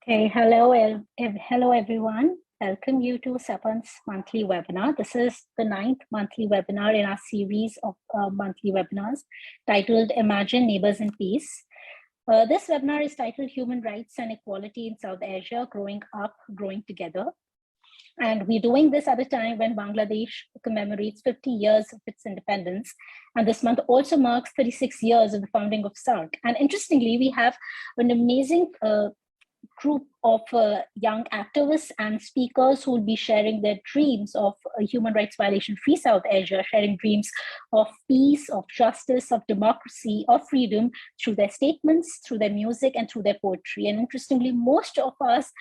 Okay, hello everyone. Welcome you to SAPAN's monthly webinar. This is the 9th monthly webinar in our series of monthly webinars titled Imagine Neighbors in Peace. This webinar is titled Human Rights and Equality in South Asia, Growing Up, Growing Together. And we're doing this at a time when Bangladesh commemorates 50 years of its independence. And this month also marks 36 years of the founding of SARC. And interestingly, we have an amazing group of young activists and speakers who will be sharing their dreams of a human rights violation-free South Asia, sharing dreams of peace, of justice, of democracy, of freedom through their statements, through their music, and through their poetry. And interestingly, most of us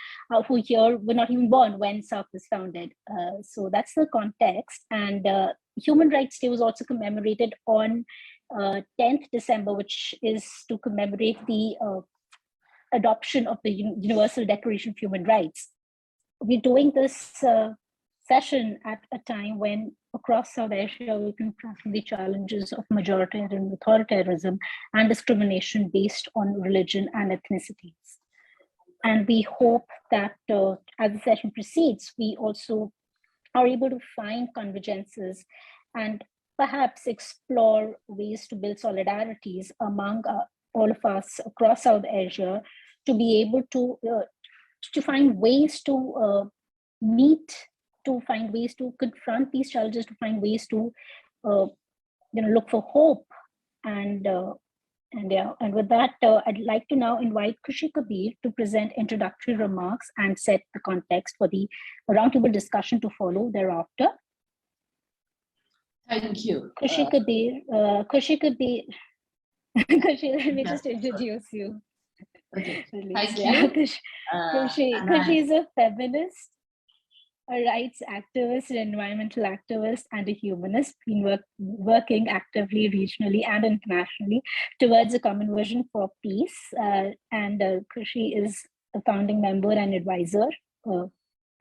who are here were not even born when SARC was founded. So that's the context. And Human Rights Day was also commemorated on 10th December, which is to commemorate the adoption of the Universal Declaration of Human Rights. We're doing this session at a time when across South Asia, we're confronting the challenges of majoritarian authoritarianism and discrimination based on religion and ethnicities. And we hope that as the session proceeds, we also are able to find convergences and perhaps explore ways to build solidarities among all of us across South Asia to be able to find ways to meet, to find ways to confront these challenges, to find ways to look for hope. And with that, I'd like to now invite Khushi Kabir to present introductory remarks and set the context for the roundtable discussion to follow thereafter. Thank you. Khushi Kabir. Khushi, let me just introduce you. Okay. Thank you. Khushi is a feminist, a rights activist, an environmental activist, and a humanist, been working actively regionally and internationally towards a common vision for peace. And Khushi is a founding member and advisor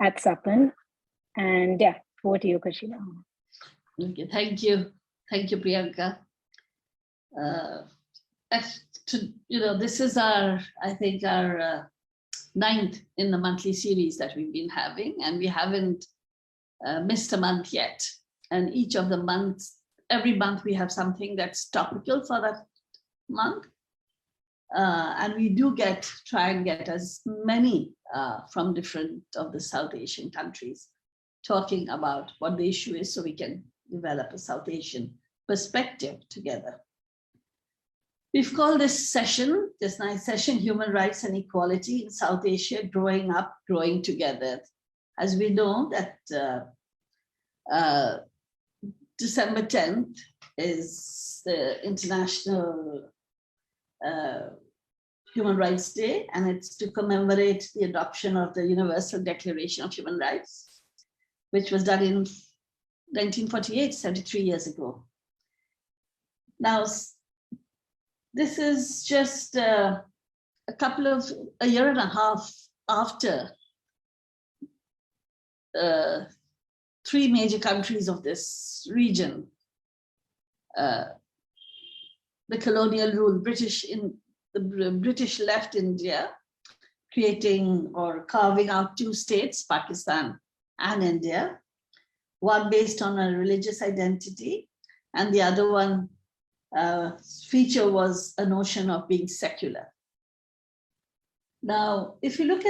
at SAPAN. And yeah, over to you, Khushi. Okay, thank you. Thank you, Priyanka. This is our 9th in the monthly series that we've been having, and we haven't missed a month yet. And each of the months, every month we have something that's topical for that month. And we do try and get as many from different of the South Asian countries talking about what the issue is so we can develop a South Asian perspective together. We've called this nice session, Human Rights and Equality in South Asia, Growing Up, Growing Together. As we know that December 10th is the International Human Rights Day, and it's to commemorate the adoption of the Universal Declaration of Human Rights, which was done in 1948, 73 years ago. Now, this is just a year and a half after three major countries of this region, the colonial rule, the British left India, creating or carving out two states, Pakistan and India, one based on a religious identity, and the other one feature was a notion of being secular. Now, if you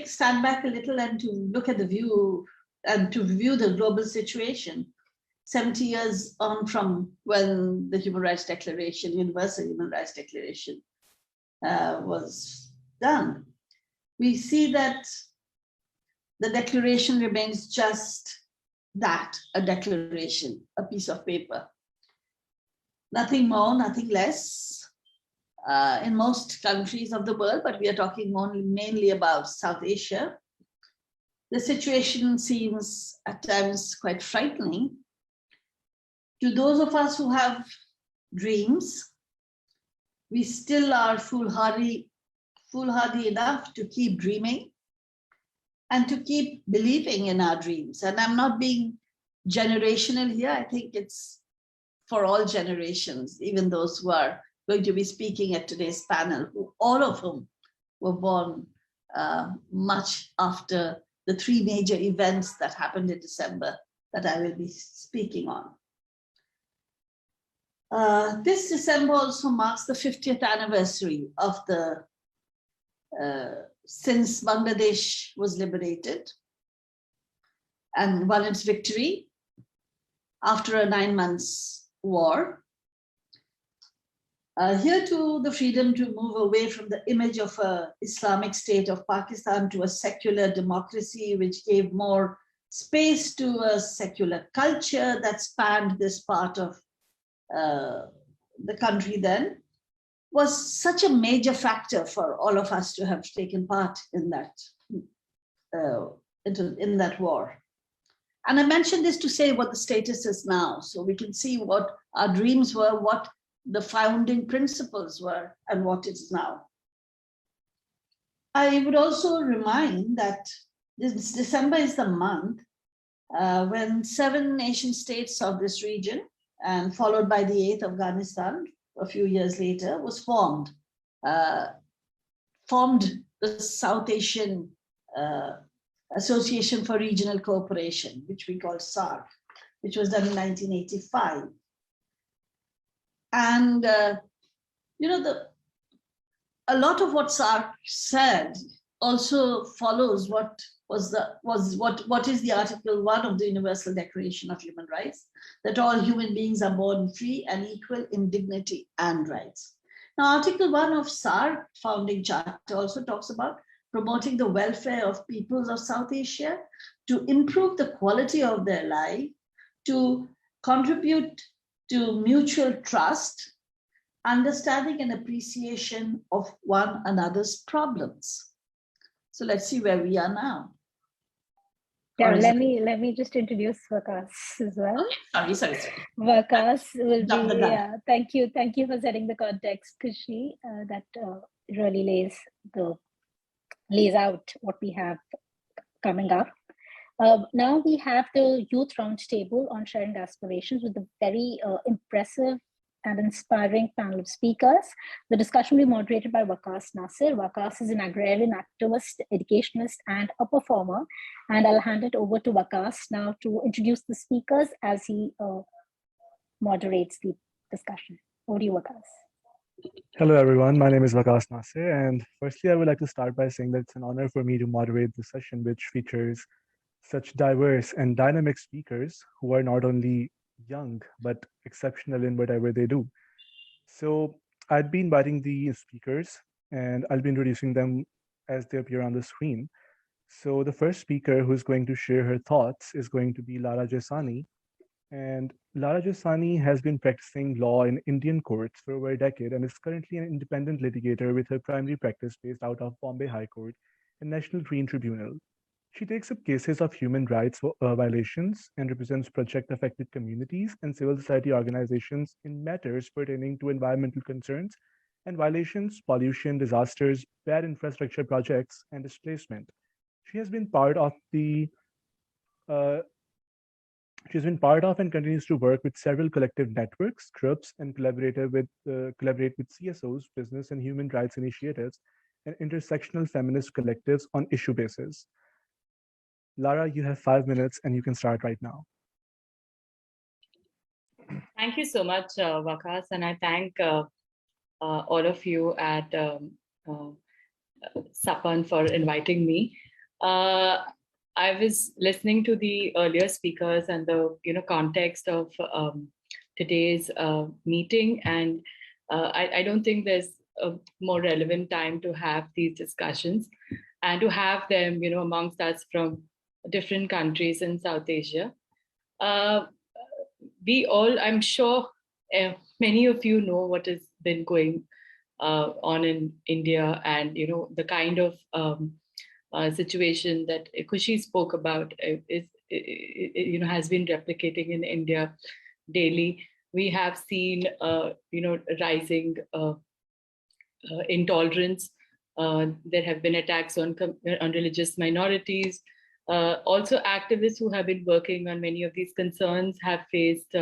stand back a little and to look at the view and to view the global situation, 70 years on from when the Human Rights Declaration, Universal Human Rights Declaration was done, we see that the declaration remains just that, a declaration, a piece of paper. Nothing more, nothing less in most countries of the world, but we are talking mainly about South Asia. The situation seems at times quite frightening. To those of us who have dreams, we still are foolhardy enough to keep dreaming and to keep believing in our dreams. And I'm not being generational here. I think it's for all generations, even those who are going to be speaking at today's panel, all of whom were born much after the three major events that happened in December that I will be speaking on. This December also marks the 50th anniversary of since Bangladesh was liberated and won its victory after a 9 months war. Here too, the freedom to move away from the image of an Islamic state of Pakistan to a secular democracy, which gave more space to a secular culture that spanned this part of the country then, was such a major factor for all of us to have taken part in that war. And I mentioned this to say what the status is now, so we can see what our dreams were, what the founding principles were, and what it is now. I would also remind that this December is the month when 7 nation states of this region, and followed by the 8th, Afghanistan, a few years later, was formed. Formed the South Asian Association for Regional Cooperation, which we call SARC, which was done in 1985. And you know, a lot of what SARC said also follows what is the Article 1 of the Universal Declaration of Human Rights, that all human beings are born free and equal in dignity and rights. Now, Article 1 of SARC founding charter also talks about promoting the welfare of peoples of South Asia, to improve the quality of their life, to contribute to mutual trust, understanding and appreciation of one another's problems. So let's see where we are now. Yeah, let me just introduce Vakas as well. Sorry. Vakas will be, thank you for setting the context, Kushi. That really lays out what we have coming up. Now we have the Youth Roundtable on Sharing Aspirations with a very impressive and inspiring panel of speakers. The discussion will be moderated by Vakas Nasir. Vakas is an agrarian activist, educationalist, and a performer. And I'll hand it over to Vakas now to introduce the speakers as he moderates the discussion. Over to you, Vakas. Hello, everyone. My name is Vakas Nasir. And firstly, I would like to start by saying that it's an honor for me to moderate this session, which features such diverse and dynamic speakers who are not only young, but exceptional in whatever they do. So I'd be inviting the speakers and I'll be introducing them as they appear on the screen. So the first speaker who's going to share her thoughts is going to be Lara Jesani. And Lara Jesani has been practicing law in Indian courts for over a decade and is currently an independent litigator with her primary practice based out of Bombay High Court and National Green Tribunal. She takes up cases of human rights violations and represents project-affected communities and civil society organizations in matters pertaining to environmental concerns and violations, pollution, disasters, bad infrastructure projects, and displacement. She has been part of and continues to work with several collective networks, groups, and collaborate with CSOs, business and human rights initiatives, and intersectional feminist collectives on issue basis. Lara, you have 5 minutes and you can start right now. Thank you so much, Vakas, and I thank all of you at SAPAN for inviting me. I was listening to the earlier speakers and the context of today's meeting, and I don't think there's a more relevant time to have these discussions and to have them amongst us from different countries in South Asia. We all, I'm sure many of you know what has been going on in India, and the kind of situation that Kushi spoke about is has been replicating in India daily. We have seen rising intolerance. There have been attacks on religious minorities. Also, activists who have been working on many of these concerns have faced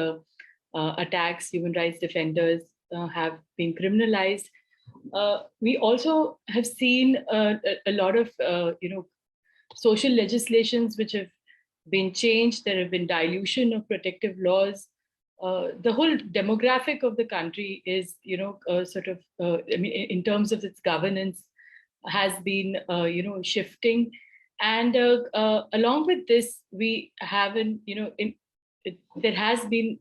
attacks. Human rights defenders have been criminalized. we also have seen a lot of social legislations which have been changed. There have been dilution of protective laws. The whole demographic of the country is, I mean, in terms of its governance, has been, shifting. And along with this, we have, there has been,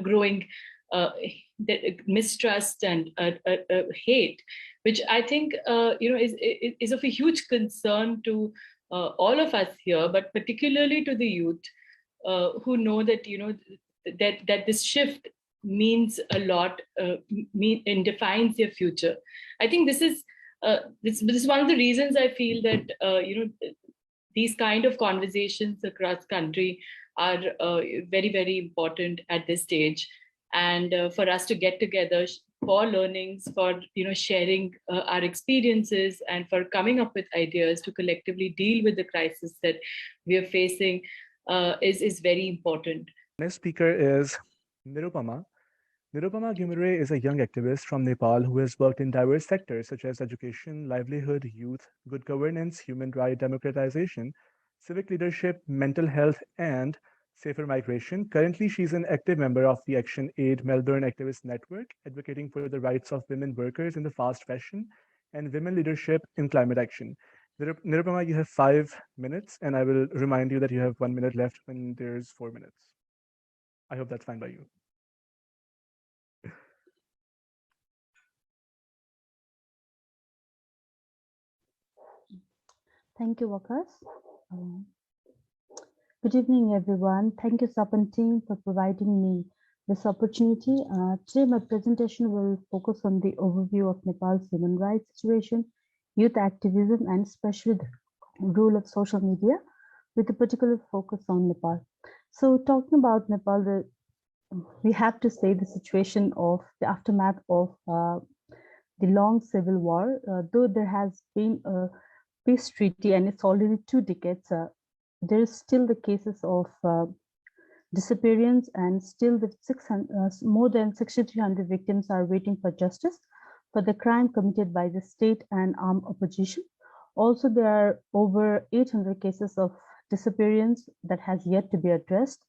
growing mistrust and hate, which I think, is of a huge concern to all of us here, but particularly to the youth who know that, that this shift means a lot and defines their future. I think this is one of the reasons I feel that these kind of conversations across country are very, very important at this stage, and for us to get together for learnings, for sharing our experiences, and for coming up with ideas to collectively deal with the crisis that we are facing is very important. Next speaker is Nirupama. Nirupama Gimre is a young activist from Nepal who has worked in diverse sectors such as education, livelihood, youth, good governance, human rights democratization, civic leadership, mental health, and safer migration. Currently, she's an active member of the Action Aid Melbourne Activist Network, advocating for the rights of women workers in the fast fashion and women leadership in climate action. Nirupama, you have 5 minutes, and I will remind you that you have 1 minute left when there's 4 minutes. I hope that's fine by you. Thank you, Wakas. Good evening, everyone. Thank you, SAPAN team, for providing me this opportunity. Today, my presentation will focus on the overview of Nepal's human rights situation, youth activism, and especially the role of social media, with a particular focus on Nepal. So, talking about Nepal, we have to say the situation of the aftermath of the long civil war. Though there has been a peace treaty and it's already 2 decades, there is still the cases of disappearance, and still the more than 6,300 victims are waiting for justice for the crime committed by the state and armed opposition. Also, there are over 800 cases of disappearance that has yet to be addressed.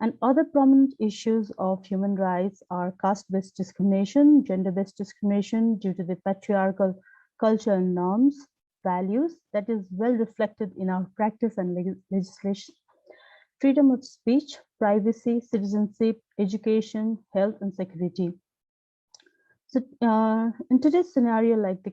And other prominent issues of human rights are caste-based discrimination, gender-based discrimination due to the patriarchal culture and norms, values that is well reflected in our practice and legislation, freedom of speech, privacy, citizenship, education, health, and security. So in today's scenario, like the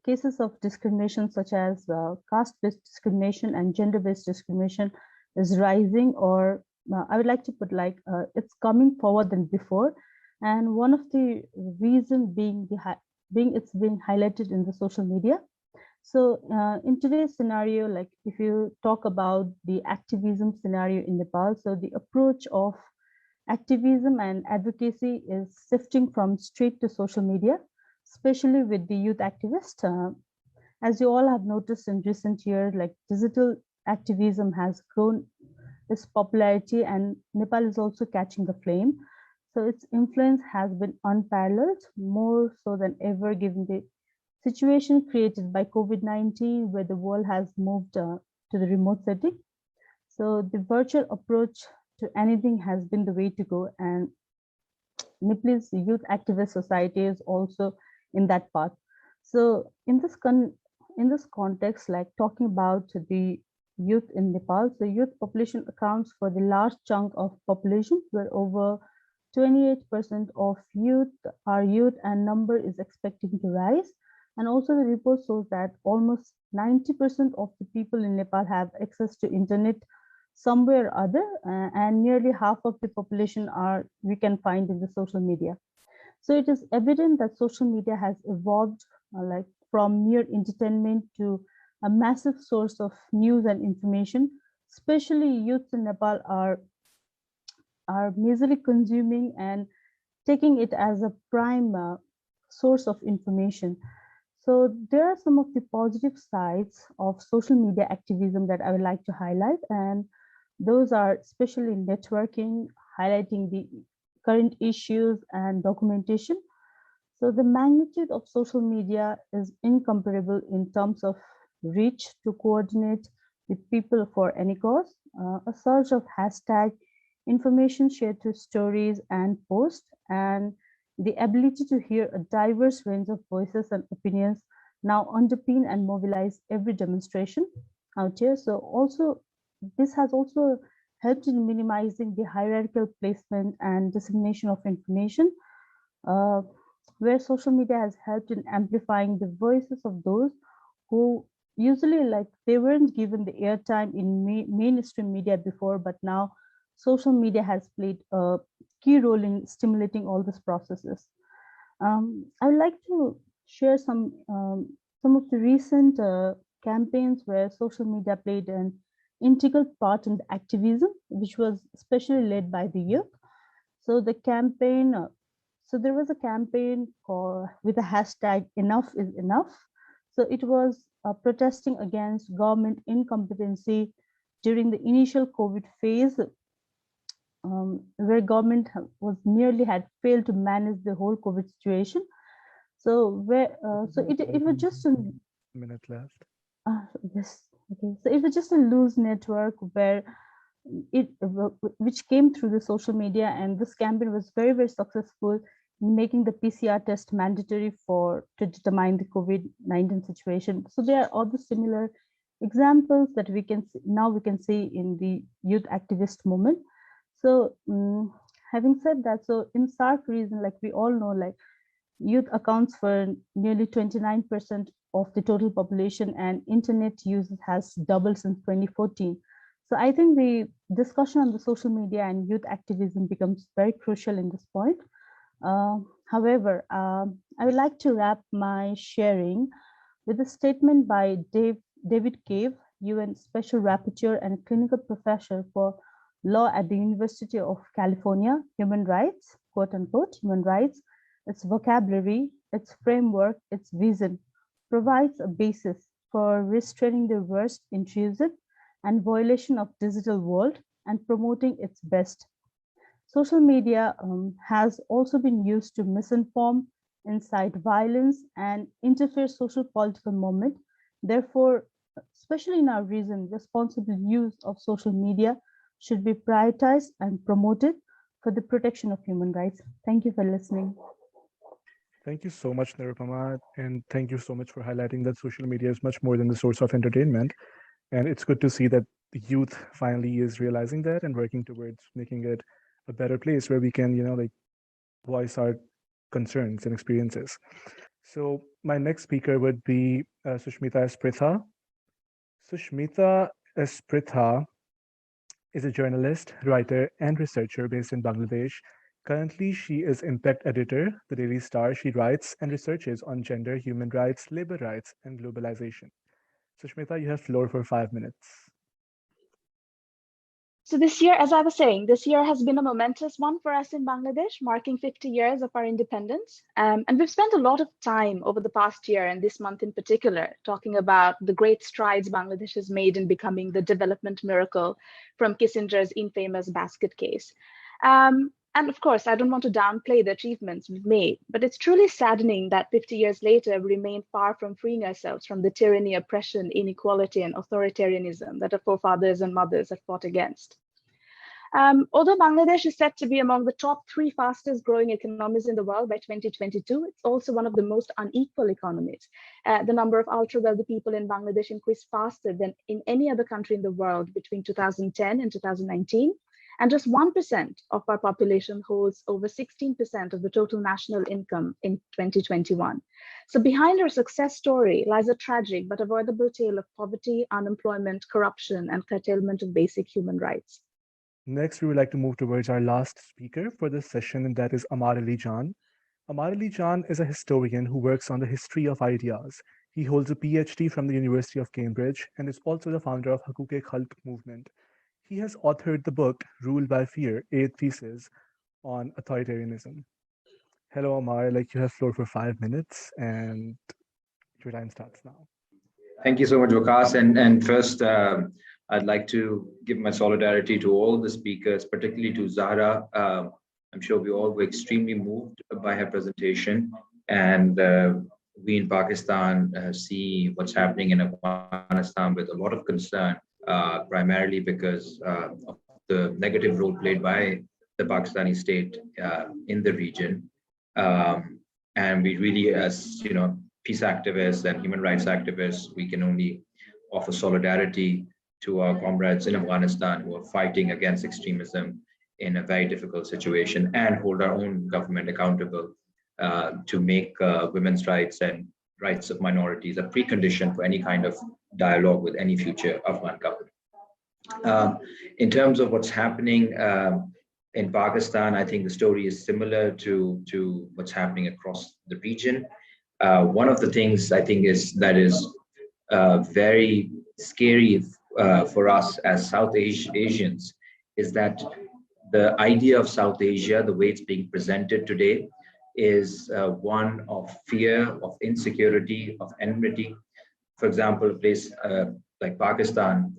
cases of discrimination such as caste-based discrimination and gender-based discrimination is rising, or I would like to put like it's coming forward than before. And one of the reasons being it's being highlighted in the social media. So in today's scenario, like if you talk about the activism scenario in Nepal, so the approach of activism and advocacy is shifting from street to social media, especially with the youth activists. As you all have noticed in recent years, like digital activism has grown its popularity, and Nepal is also catching the flame. So its influence has been unparalleled, more so than ever, given the situation created by COVID-19, where the world has moved to the remote setting. So the virtual approach to anything has been the way to go, and Nepalese youth activist society is also in that path. So in this context, like talking about the youth in Nepal, so youth population accounts for the large chunk of population, where over 28% of youth are youth, and number is expecting to rise. And also the report shows that almost 90% of the people in Nepal have access to internet somewhere or other, and nearly half of the population we can find in the social media. So it is evident that social media has evolved like from mere entertainment to a massive source of news and information. Especially youths in Nepal are majorly consuming and taking it as a prime source of information. So there are some of the positive sides of social media activism that I would like to highlight, and those are especially networking, highlighting the current issues, and documentation. So the magnitude of social media is incomparable in terms of reach to coordinate with people for any cause. A surge of hashtag, information shared through stories and posts, and the ability to hear a diverse range of voices and opinions now underpin and mobilize every demonstration out here. So also, this has also helped in minimizing the hierarchical placement and dissemination of information, where social media has helped in amplifying the voices of those who usually they weren't given the airtime in mainstream media before, but now social media has played a key role in stimulating all these processes. I would like to share some of the recent campaigns where social media played an integral part in the activism, which was especially led by the youth. So the campaign, so there was a campaign with a hashtag "Enough is Enough." So it was protesting against government incompetency during the initial COVID phase, where government was nearly had failed to manage the whole COVID situation. So it was just a minute left. Yes. Okay. So it was just a loose network where which came through the social media, and this campaign was very, very successful in making the PCR test mandatory to determine the COVID-19 situation. So there are other similar examples that we can see in the youth activist movement. So having said that, so in SAARC region, like we all know, like youth accounts for nearly 29% of the total population, and internet use has doubled since 2014. So I think the discussion on the social media and youth activism becomes very crucial in this point. However, I would like to wrap my sharing with a statement by David Cave, UN Special Rapporteur and Clinical Professor for Law at the University of California. Human rights, quote unquote, human rights, its vocabulary, its framework, its vision provides a basis for restraining the worst intrusive and violation of digital world and promoting its best. Social media has also been used to misinform, incite violence, and interfere social political movement. Therefore, especially in our region, responsible use of social media should be prioritized and promoted for the protection of human rights. Thank you for listening. Thank you so much, Nirupama, and thank you so much for highlighting that social media is much more than the source of entertainment. And it's good to see that the youth finally is realizing that and working towards making it a better place where we can, voice our concerns and experiences. So my next speaker would be Sushmita S. Preetha. Sushmita S. Preetha is a journalist, writer, and researcher based in Bangladesh. Currently, she is Impact Editor, The Daily Star. She writes and researches on gender, human rights, labor rights, and globalization. Sushmita, you have floor for 5 minutes. So this year, as I was saying, this year has been a momentous one for us in Bangladesh, marking 50 years of our independence. And we've spent a lot of time over the past year and this month in particular, talking about the great strides Bangladesh has made in becoming the development miracle from Kissinger's infamous basket case. And of course, I don't want to downplay the achievements we've made, but it's truly saddening that 50 years later, we remain far from freeing ourselves from the tyranny, oppression, inequality, and authoritarianism that our forefathers and mothers have fought against. Although Bangladesh is set to be among the top 3 fastest growing economies in the world by 2022, it's also one of the most unequal economies. The number of ultra-wealthy people in Bangladesh increased faster than in any other country in the world between 2010 and 2019. And just 1% of our population holds over 16% of the total national income in 2021. So behind our success story lies a tragic but avoidable tale of poverty, unemployment, corruption, and curtailment of basic human rights. Next, we would like to move towards our last speaker for this session, and that is Ammar Ali Jan. Ammar Ali Jan is a historian who works on the history of ideas. He holds a PhD from the University of Cambridge and is also the founder of Haqooq-e-Khalq movement. He has authored the book Rule by Fear, 8 Theses on Authoritarianism. Hello, Ammar. You have floor for 5 minutes, and your time starts now. Thank you so much, Vikas. And first, I'd like to give my solidarity to all the speakers, particularly to Zahra. I'm sure we all were extremely moved by her presentation. And we in Pakistan see what's happening in Afghanistan with a lot of concern, primarily because of the negative role played by the Pakistani state in the region. And we really, as peace activists and human rights activists, we can only offer solidarity to our comrades in Afghanistan who are fighting against extremism in a very difficult situation, and hold our own government accountable to make women's rights and rights of minorities a precondition for any kind of dialogue with any future Afghan government. In terms of what's happening in Pakistan, I think the story is similar to what's happening across the region. One of the things I think is very scary for us as South Asians is that the idea of South Asia, the way it's being presented today, is one of fear, of insecurity, of enmity. For example, a place like Pakistan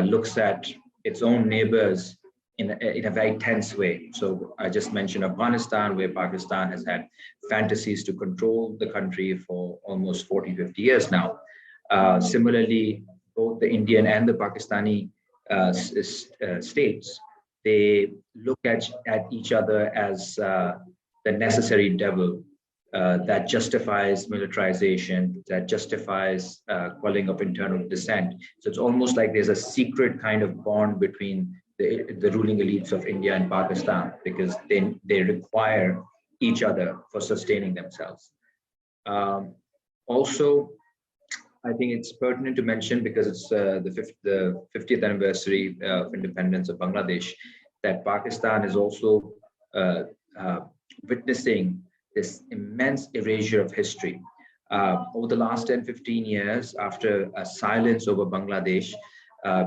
looks at its own neighbors in a very tense way. So I just mentioned Afghanistan, where Pakistan has had fantasies to control the country for almost 40, 50 years now. Similarly, both the Indian and the Pakistani states, they look at each other as the necessary devil that justifies militarization, that justifies quelling of internal dissent. So it's almost like there's a secret kind of bond between the ruling elites of India and Pakistan, because they require each other for sustaining themselves. Also, I think it's pertinent to mention, because it's the 50th anniversary of independence of Bangladesh, that Pakistan is also witnessing this immense erasure of history. Over the last 10, 15 years, after a silence over Bangladesh,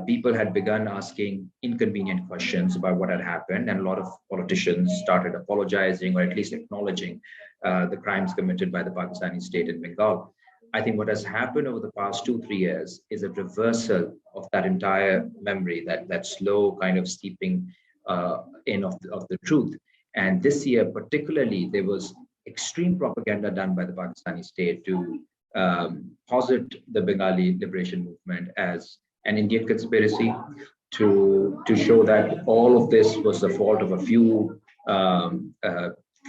people had begun asking inconvenient questions about what had happened, and a lot of politicians started apologizing, or at least acknowledging the crimes committed by the Pakistani state in Bengal. I think what has happened over the past 2-3 years is a reversal of that entire memory, that slow kind of steeping in of the truth. And this year, particularly, there was extreme propaganda done by the Pakistani state to posit the Bengali liberation movement as an Indian conspiracy, to show that all of this was the fault of a few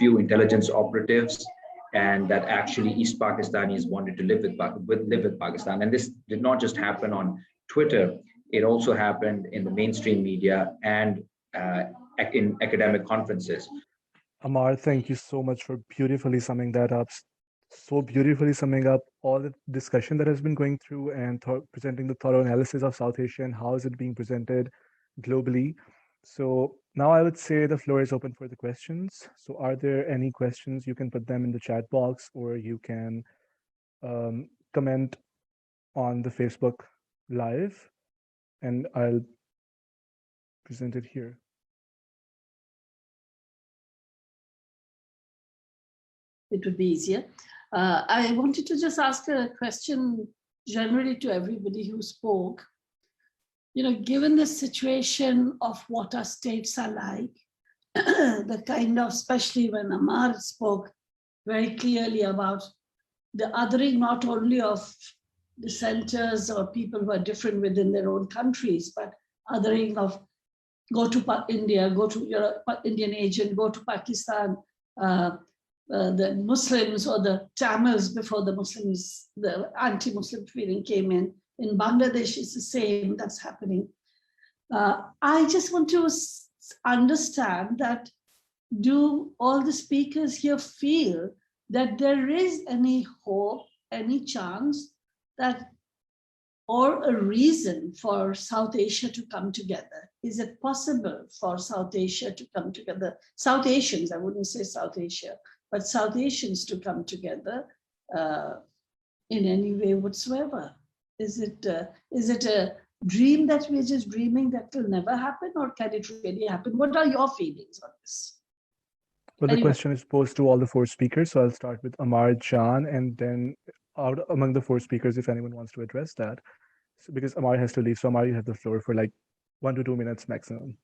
intelligence operatives, and that actually East Pakistanis wanted to live with Pakistan. And this did not just happen on Twitter; it also happened in the mainstream media and in academic conferences. Ammar, thank you so much for beautifully summing that up. So beautifully summing up all the discussion that has been going through, and presenting the thorough analysis of South Asia and how is it being presented globally. So now I would say the floor is open for the questions. So are there any questions? You can put them in the chat box, or you can comment on the Facebook Live, and I'll present it here. It would be easier. I wanted to just ask a question generally to everybody who spoke. Given the situation of what our states are like, the kind of, especially when Ammar spoke very clearly about the othering not only of dissenters or people who are different within their own countries, but othering of go to India, go to your Indian agent, go to Pakistan, the Muslims or the Tamils before the Muslims, the anti-Muslim feeling came in. In Bangladesh, it's the same that's happening. I just want to understand that, do all the speakers here feel that there is any hope, any chance that, or a reason for South Asia to come together? Is it possible for South Asia to come together? South Asians, I wouldn't say South Asia, but South Asians to come together in any way whatsoever? Is it a dream that we're just dreaming that will never happen, or can it really happen? What are your feelings on this? Well, the question is posed to all the 4 speakers, so I'll start with Ammar Jan, and then out among the 4 speakers, if anyone wants to address that. So, because Ammar has to leave, so Ammar, you have the floor for like 1 to 2 minutes maximum.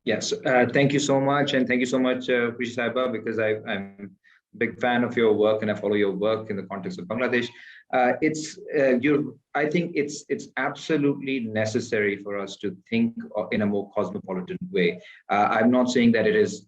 Yes, thank you so much, and thank you so much, Preetha, because I'm big fan of your work and I follow your work in the context of Bangladesh. I think it's absolutely necessary for us to think in a more cosmopolitan way. I'm not saying that it is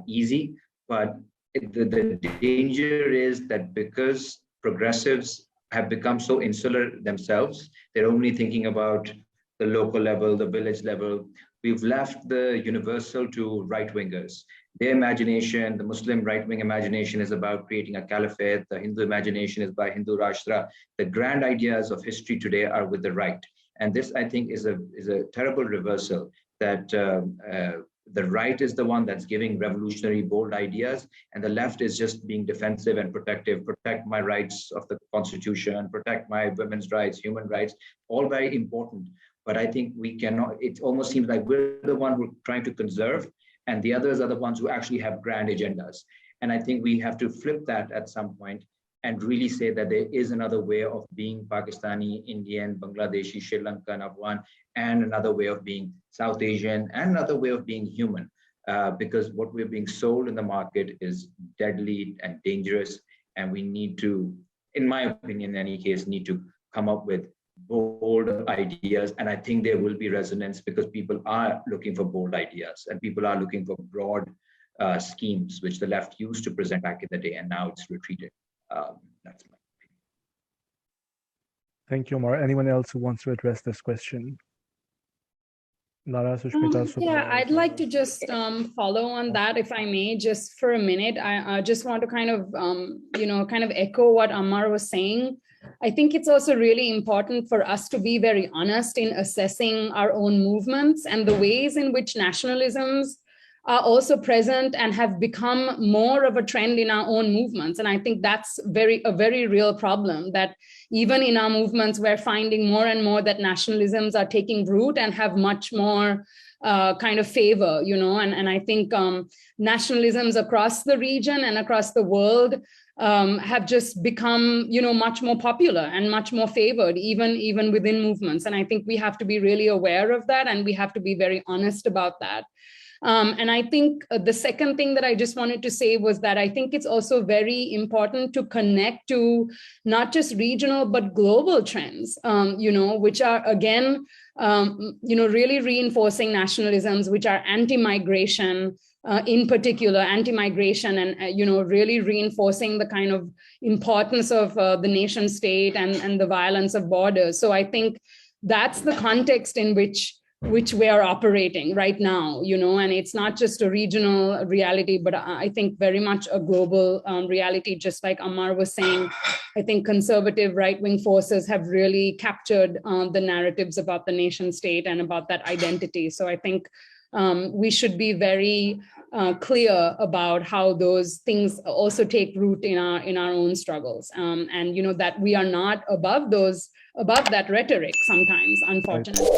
easy, but the danger is that because progressives have become so insular themselves, they're only thinking about the local level, the village level. We've left the universal to right-wingers. Their imagination, the Muslim right-wing imagination, is about creating a caliphate. The Hindu imagination is by Hindu Rashtra. The grand ideas of history today are with the right. And this, I think, is a terrible reversal, that the right is the one that's giving revolutionary, bold ideas, and the left is just being defensive and protective, protect my rights of the constitution, protect my women's rights, human rights, all very important. But I think we cannot, it almost seems like we're the one who are trying to conserve, and the others are the ones who actually have grand agendas. And I think we have to flip that at some point and really say that there is another way of being Pakistani, Indian, Bangladeshi, Sri Lankan, Afghan, and another way of being South Asian, and another way of being human. Because what we're being sold in the market is deadly and dangerous. And we need to, in my opinion, in any case, need to come up with bold ideas. And I think there will be resonance because people are looking for bold ideas and people are looking for broad schemes, which the left used to present back in the day, and now it's retreated. That's my opinion. Thank you, Ammar. Anyone else who wants to address this question? Lara, Sushmita, yeah, I'd like to just follow on that, if I may, just for a minute. I just want to kind of, kind of echo what Ammar was saying. I think it's also really important for us to be very honest in assessing our own movements and the ways in which nationalisms are also present and have become more of a trend in our own movements. And I think that's a very real problem, that even in our movements, we're finding more and more that nationalisms are taking root and have much more kind of favor, and I think nationalisms across the region and across the world have just become, much more popular and much more favored, even within movements. And I think we have to be really aware of that, and we have to be very honest about that. And I think the second thing that I just wanted to say was that I think it's also very important to connect to not just regional, but global trends, which are, again, really reinforcing nationalisms, which are anti-migration, in particular, anti-migration, and, really reinforcing the kind of importance of the nation state and the violence of borders. So I think that's the context in which we are operating right now, and it's not just a regional reality, but I think very much a global reality. Just like Ammar was saying, I think conservative right-wing forces have really captured the narratives about the nation state and about that identity. So I think we should be very clear about how those things also take root in our own struggles, and that we are not above that rhetoric sometimes, unfortunately.